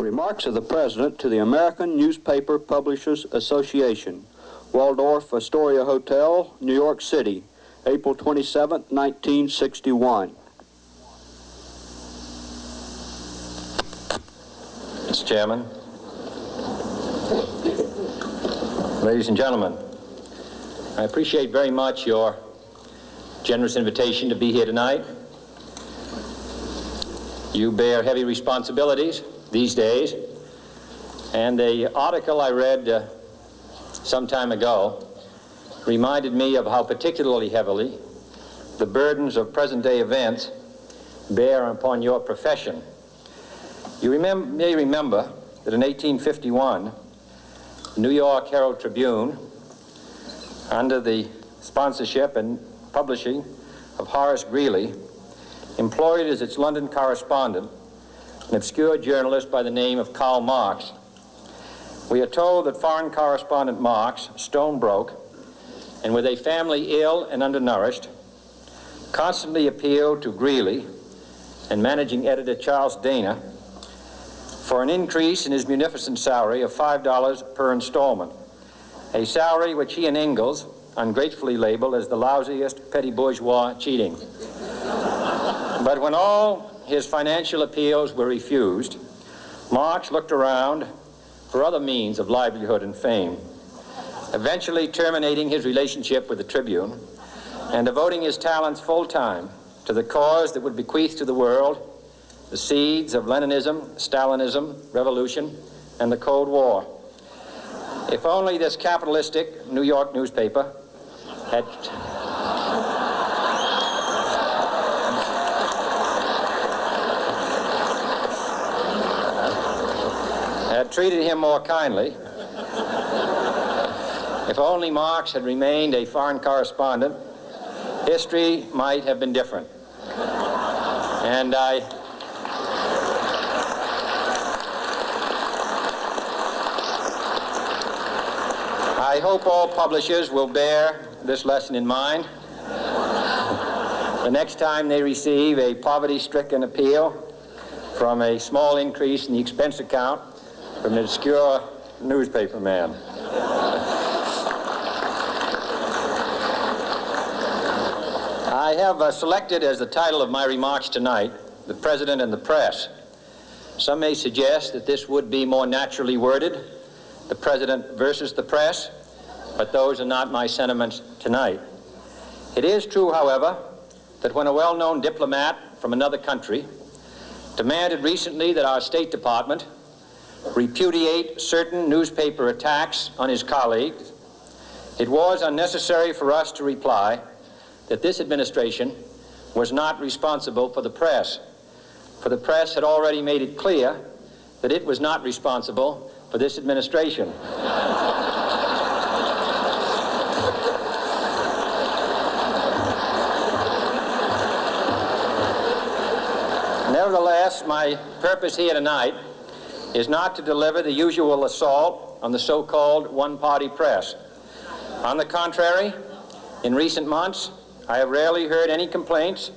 Remarks of the President to the American Newspaper Publishers Association, Waldorf-Astoria Hotel, New York City, April 27, 1961. Mr. Chairman, ladies and gentlemen, I appreciate very much your generous invitation to be here tonight. You bear heavy responsibilities these days, and the article I read some time ago reminded me of how particularly heavily the burdens of present-day events bear upon your profession. You may remember that in 1851, the New York Herald Tribune, under the sponsorship and publishing of Horace Greeley, employed as its London correspondent an obscure journalist by the name of Karl Marx. We are told that foreign correspondent Marx, stone broke, and with a family ill and undernourished, constantly appealed to Greeley and managing editor Charles Dana for an increase in his munificent salary of $5 per installment, a salary which he and Ingalls ungratefully labeled as the lousiest petty bourgeois cheating. But when all his financial appeals were refused, Marx looked around for other means of livelihood and fame, eventually terminating his relationship with the Tribune and devoting his talents full-time to the cause that would bequeath to the world the seeds of Leninism, Stalinism, revolution, and the Cold War. If only this capitalistic New York newspaper had treated him more kindly, if only Marx had remained a foreign correspondent, history might have been different. And I hope all publishers will bear this lesson in mind the next time they receive a poverty-stricken appeal from a small increase in the expense account from an obscure newspaper man. I have selected as the title of my remarks tonight, "The President and the Press." Some may suggest that this would be more naturally worded, "The President versus the Press," but those are not my sentiments tonight. It is true, however, that when a well-known diplomat from another country demanded recently that our State Department repudiate certain newspaper attacks on his colleagues, it was unnecessary for us to reply that this administration was not responsible for the press, for the press had already made it clear that it was not responsible for this administration. Nevertheless, my purpose here tonight is not to deliver the usual assault on the so-called one-party press. On the contrary, in recent months, I have rarely heard any complaints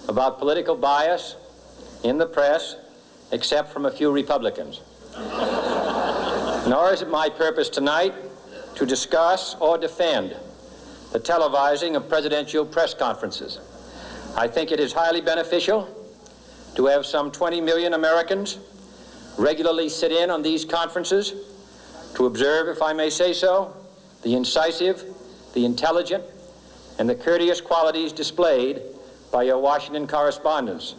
about political bias in the press, except from a few Republicans. Nor is it my purpose tonight to discuss or defend the televising of presidential press conferences. I think it is highly beneficial to have some 20 million Americans regularly sit in on these conferences to observe, if I may say so, the incisive, the intelligent, and the courteous qualities displayed by your Washington correspondents.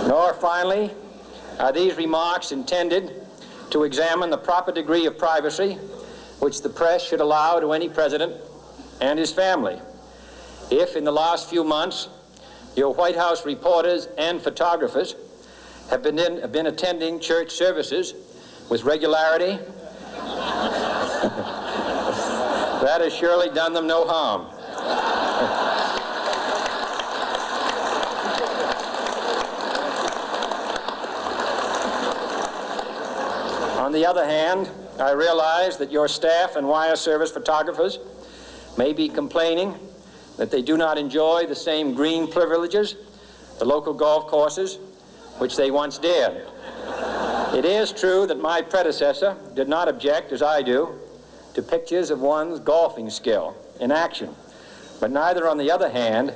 Nor, finally, are these remarks intended to examine the proper degree of privacy which the press should allow to any president and his family. If, in the last few months, your White House reporters and photographers have been attending church services with regularity, that has surely done them no harm. On the other hand, I realize that your staff and wire service photographers may be complaining that they do not enjoy the same green privileges the local golf courses, which they once did. It is true that my predecessor did not object, as I do, to pictures of one's golfing skill in action, but neither, on the other hand,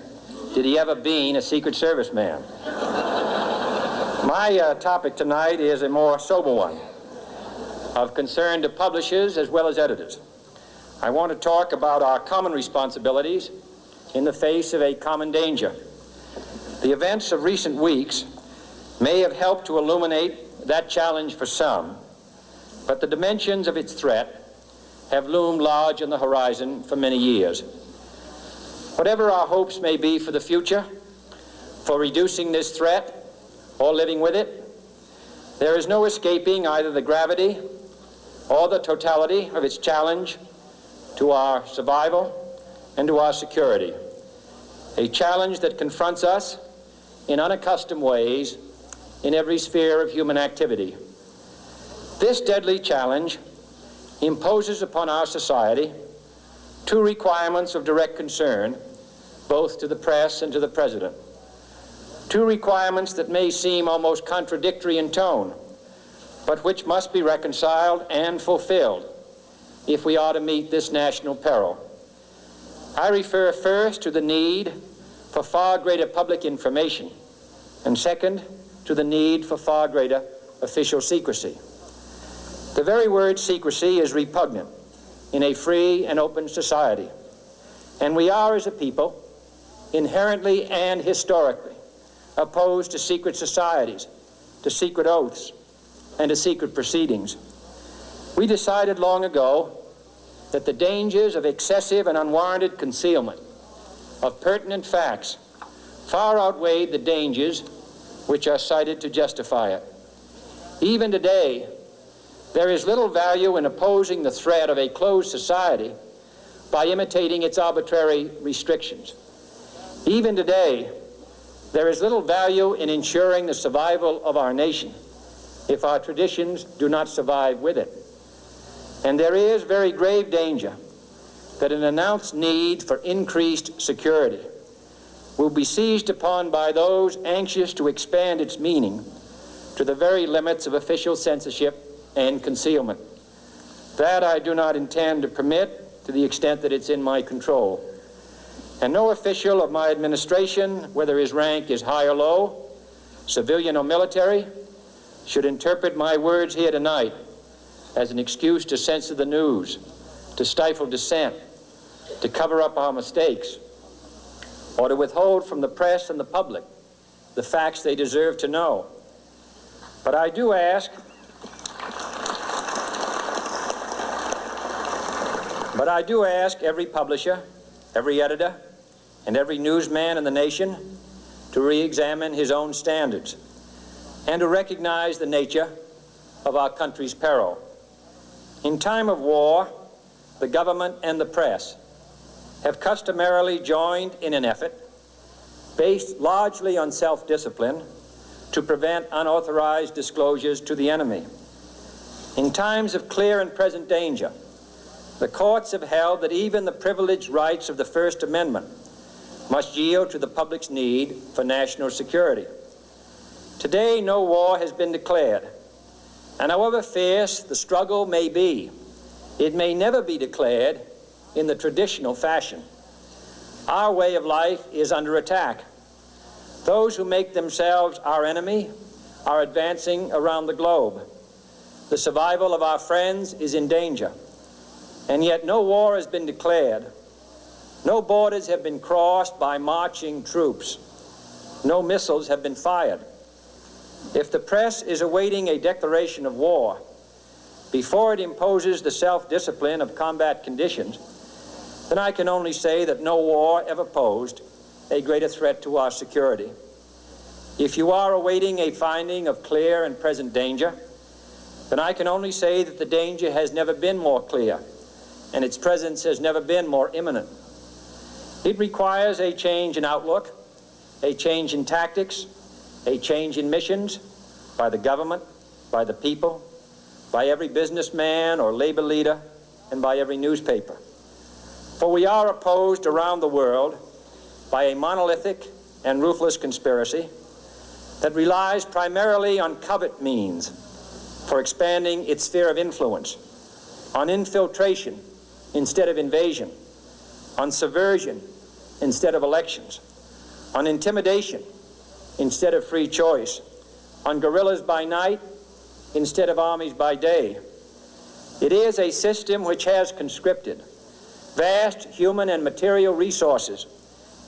did he ever be a Secret Service man. My topic tonight is a more sober one, of concern to publishers as well as editors. I want to talk about our common responsibilities in the face of a common danger. The events of recent weeks may have helped to illuminate that challenge for some, but the dimensions of its threat have loomed large on the horizon for many years. Whatever our hopes may be for the future, for reducing this threat or living with it, there is no escaping either the gravity or the totality of its challenge to our survival and to our security. A challenge that confronts us in unaccustomed ways in every sphere of human activity. This deadly challenge imposes upon our society two requirements of direct concern, both to the press and to the President. Two requirements that may seem almost contradictory in tone, but which must be reconciled and fulfilled if we are to meet this national peril. I refer first to the need for far greater public information, and second, to the need for far greater official secrecy. The very word secrecy is repugnant in a free and open society, and we are, as a people, inherently and historically opposed to secret societies, to secret oaths, and to secret proceedings. We decided long ago that the dangers of excessive and unwarranted concealment of pertinent facts far outweighed the dangers which are cited to justify it. Even today, there is little value in opposing the threat of a closed society by imitating its arbitrary restrictions. Even today, there is little value in ensuring the survival of our nation if our traditions do not survive with it. And there is very grave danger that an announced need for increased security will be seized upon by those anxious to expand its meaning to the very limits of official censorship and concealment. That I do not intend to permit to the extent that it's in my control. And no official of my administration, whether his rank is high or low, civilian or military, should interpret my words here tonight as an excuse to censor the news, to stifle dissent, to cover up our mistakes, or to withhold from the press and the public the facts they deserve to know. But I do ask every publisher, every editor, and every newsman in the nation to re-examine his own standards and to recognize the nature of our country's peril. In time of war, the government and the press have customarily joined in an effort based largely on self-discipline to prevent unauthorized disclosures to the enemy. In times of clear and present danger, the courts have held that even the privileged rights of the First Amendment must yield to the public's need for national security. Today, no war has been declared, and however fierce the struggle may be, it may never be declared in the traditional fashion. Our way of life is under attack. Those who make themselves our enemy are advancing around the globe. The survival of our friends is in danger, and yet no war has been declared. No borders have been crossed by marching troops. No missiles have been fired. If the press is awaiting a declaration of war before it imposes the self-discipline of combat conditions, then I can only say that no war ever posed a greater threat to our security. If you are awaiting a finding of clear and present danger, then I can only say that the danger has never been more clear, and its presence has never been more imminent. It requires a change in outlook, a change in tactics, a change in missions by the government, by the people, by every businessman or labor leader, and by every newspaper. For we are opposed around the world by a monolithic and ruthless conspiracy that relies primarily on covert means for expanding its sphere of influence, on infiltration instead of invasion, on subversion instead of elections, on intimidation instead of free choice, on guerrillas by night instead of armies by day. It is a system which has conscripted vast human and material resources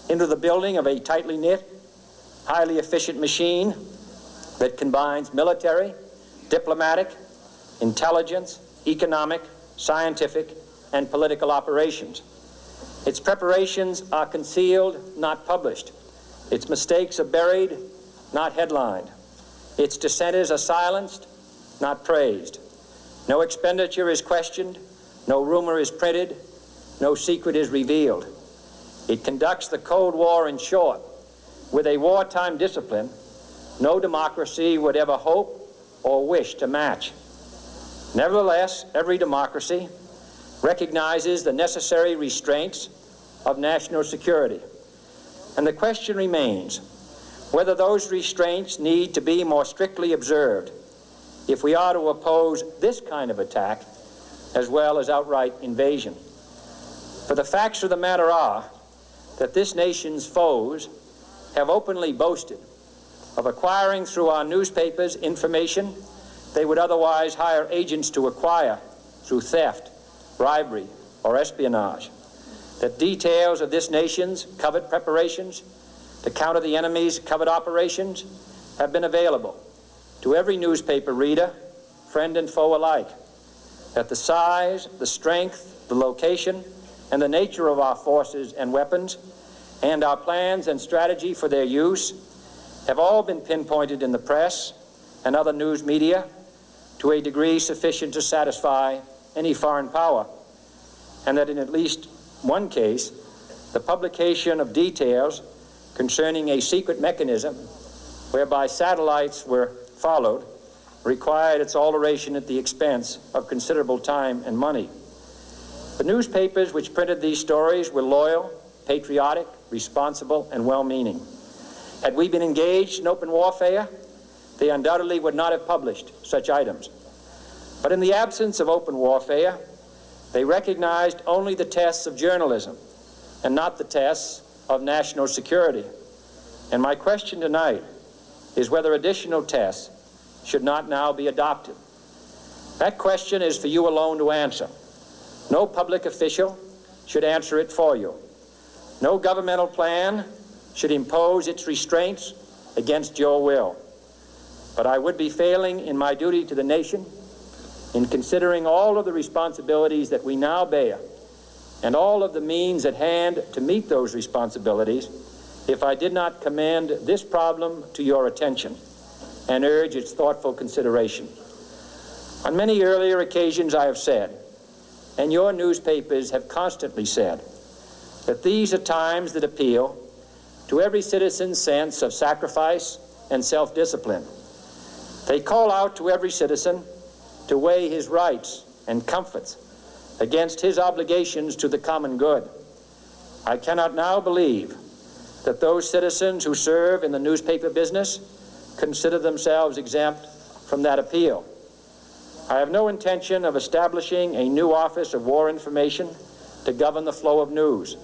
into the building of a tightly knit, highly efficient machine that combines military, diplomatic, intelligence, economic, scientific, and political operations. Its preparations are concealed, not published. Its mistakes are buried, not headlined. Its dissenters are silenced, not praised. No expenditure is questioned, no rumor is printed, no secret is revealed. It conducts the Cold War, in short, with a wartime discipline no democracy would ever hope or wish to match. Nevertheless, every democracy recognizes the necessary restraints of national security. And the question remains whether those restraints need to be more strictly observed if we are to oppose this kind of attack as well as outright invasion. For the facts of the matter are that this nation's foes have openly boasted of acquiring through our newspapers information they would otherwise hire agents to acquire through theft, bribery, or espionage. That details of this nation's covert preparations to counter the enemy's covert operations have been available to every newspaper reader, friend and foe alike. That the size, the strength, the location, and the nature of our forces and weapons, and our plans and strategy for their use have all been pinpointed in the press and other news media to a degree sufficient to satisfy any foreign power, and that in at least one case, the publication of details concerning a secret mechanism whereby satellites were followed required its alteration at the expense of considerable time and money. The newspapers which printed these stories were loyal, patriotic, responsible, and well-meaning. Had we been engaged in open warfare, they undoubtedly would not have published such items. But in the absence of open warfare, they recognized only the tests of journalism and not the tests of national security. And my question tonight is whether additional tests should not now be adopted. That question is for you alone to answer. No public official should answer it for you. No governmental plan should impose its restraints against your will. But I would be failing in my duty to the nation in considering all of the responsibilities that we now bear and all of the means at hand to meet those responsibilities if I did not commend this problem to your attention and urge its thoughtful consideration. On many earlier occasions I have said, and your newspapers have constantly said, that these are times that appeal to every citizen's sense of sacrifice and self-discipline. They call out to every citizen to weigh his rights and comforts against his obligations to the common good. I cannot now believe that those citizens who serve in the newspaper business consider themselves exempt from that appeal. I have no intention of establishing a new Office of War Information to govern the flow of news.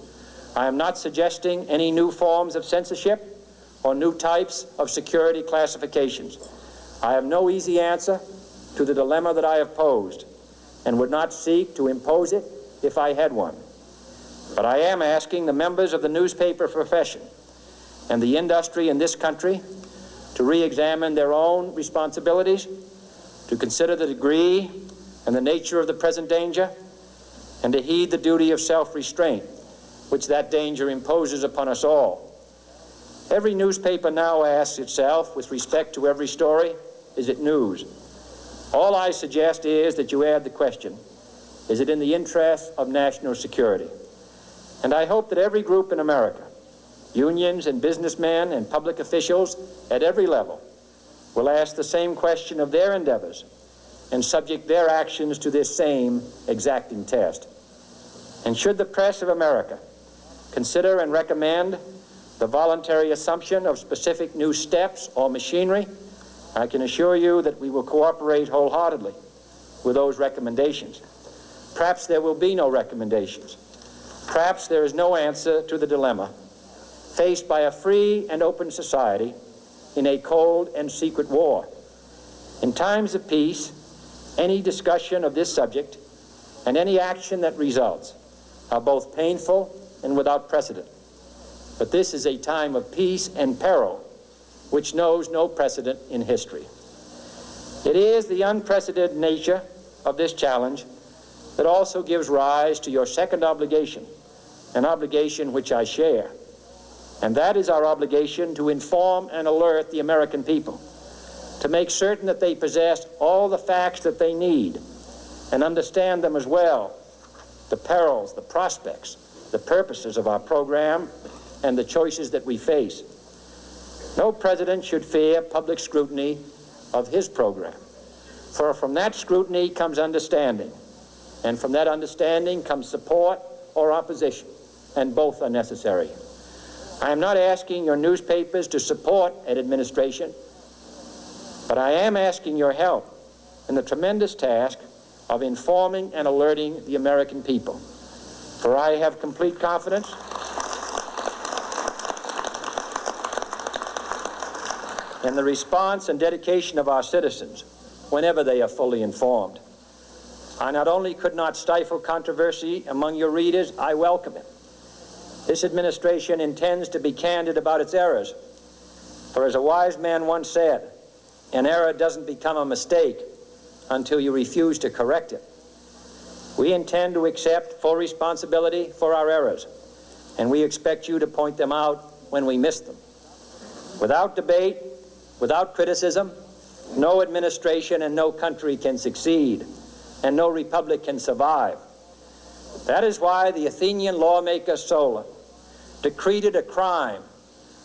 I am not suggesting any new forms of censorship or new types of security classifications. I have no easy answer to the dilemma that I have posed and would not seek to impose it if I had one. But I am asking the members of the newspaper profession and the industry in this country to re-examine their own responsibilities, to consider the degree and the nature of the present danger, and to heed the duty of self-restraint which that danger imposes upon us all. Every newspaper now asks itself, with respect to every story, is it news? All I suggest is that you add the question, is it in the interest of national security? And I hope that every group in America, unions and businessmen and public officials at every level, will ask the same question of their endeavors and subject their actions to this same exacting test. And should the press of America consider and recommend the voluntary assumption of specific new steps or machinery, I can assure you that we will cooperate wholeheartedly with those recommendations. Perhaps there will be no recommendations. Perhaps there is no answer to the dilemma faced by a free and open society in a cold and secret war. In times of peace, any discussion of this subject and any action that results are both painful and without precedent. But this is a time of peace and peril which knows no precedent in history. It is the unprecedented nature of this challenge that also gives rise to your second obligation, an obligation which I share, and that is our obligation to inform and alert the American people, to make certain that they possess all the facts that they need and understand them as well, the perils, the prospects, the purposes of our program, and the choices that we face. No president should fear public scrutiny of his program, for from that scrutiny comes understanding, and from that understanding comes support or opposition, and both are necessary. I am not asking your newspapers to support an administration, but I am asking your help in the tremendous task of informing and alerting the American people. For I have complete confidence in the response and dedication of our citizens whenever they are fully informed. I not only could not stifle controversy among your readers, I welcome it. This administration intends to be candid about its errors. For as a wise man once said, an error doesn't become a mistake until you refuse to correct it. We intend to accept full responsibility for our errors, and we expect you to point them out when we miss them. Without debate, without criticism, no administration and no country can succeed, and no republic can survive. That is why the Athenian lawmaker Solon decreed it a crime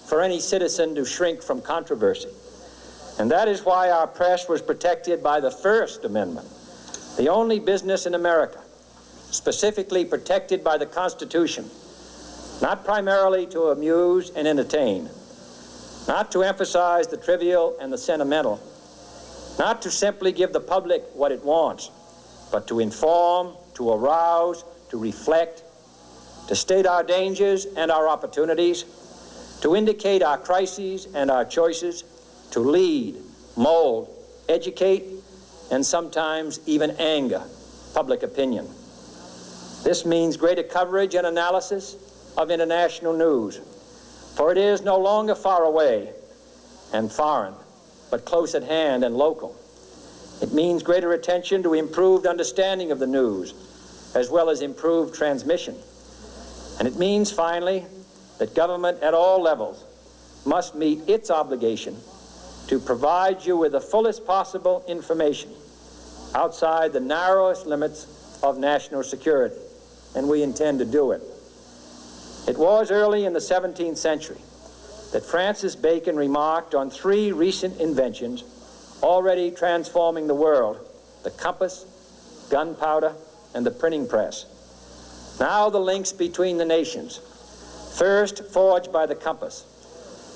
for any citizen to shrink from controversy. And that is why our press was protected by the First Amendment, the only business in America specifically protected by the Constitution, not primarily to amuse and entertain, not to emphasize the trivial and the sentimental, not to simply give the public what it wants, but to inform, to arouse, to reflect, to state our dangers and our opportunities, to indicate our crises and our choices, to lead, mold, educate, and sometimes even anger public opinion. This means greater coverage and analysis of international news, for it is no longer far away and foreign, but close at hand and local. It means greater attention to improved understanding of the news, as well as improved transmission. And it means, finally, that government at all levels must meet its obligation to provide you with the fullest possible information outside the narrowest limits of national security, and we intend to do it. It was early in the 17th century that Francis Bacon remarked on three recent inventions already transforming the world: the compass, gunpowder, and the printing press. Now the links between the nations, first forged by the compass,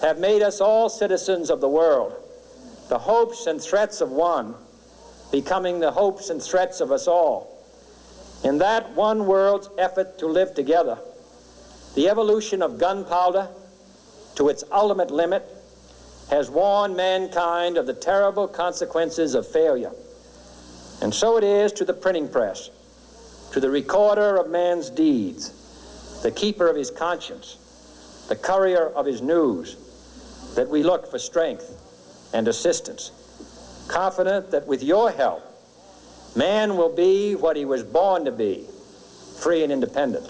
have made us all citizens of the world, the hopes and threats of one becoming the hopes and threats of us all. In that one world's effort to live together, the evolution of gunpowder to its ultimate limit has warned mankind of the terrible consequences of failure. And so it is to the printing press, to the recorder of man's deeds, the keeper of his conscience, the courier of his news, that we look for strength and assistance, confident that with your help, man will be what he was born to be, free and independent.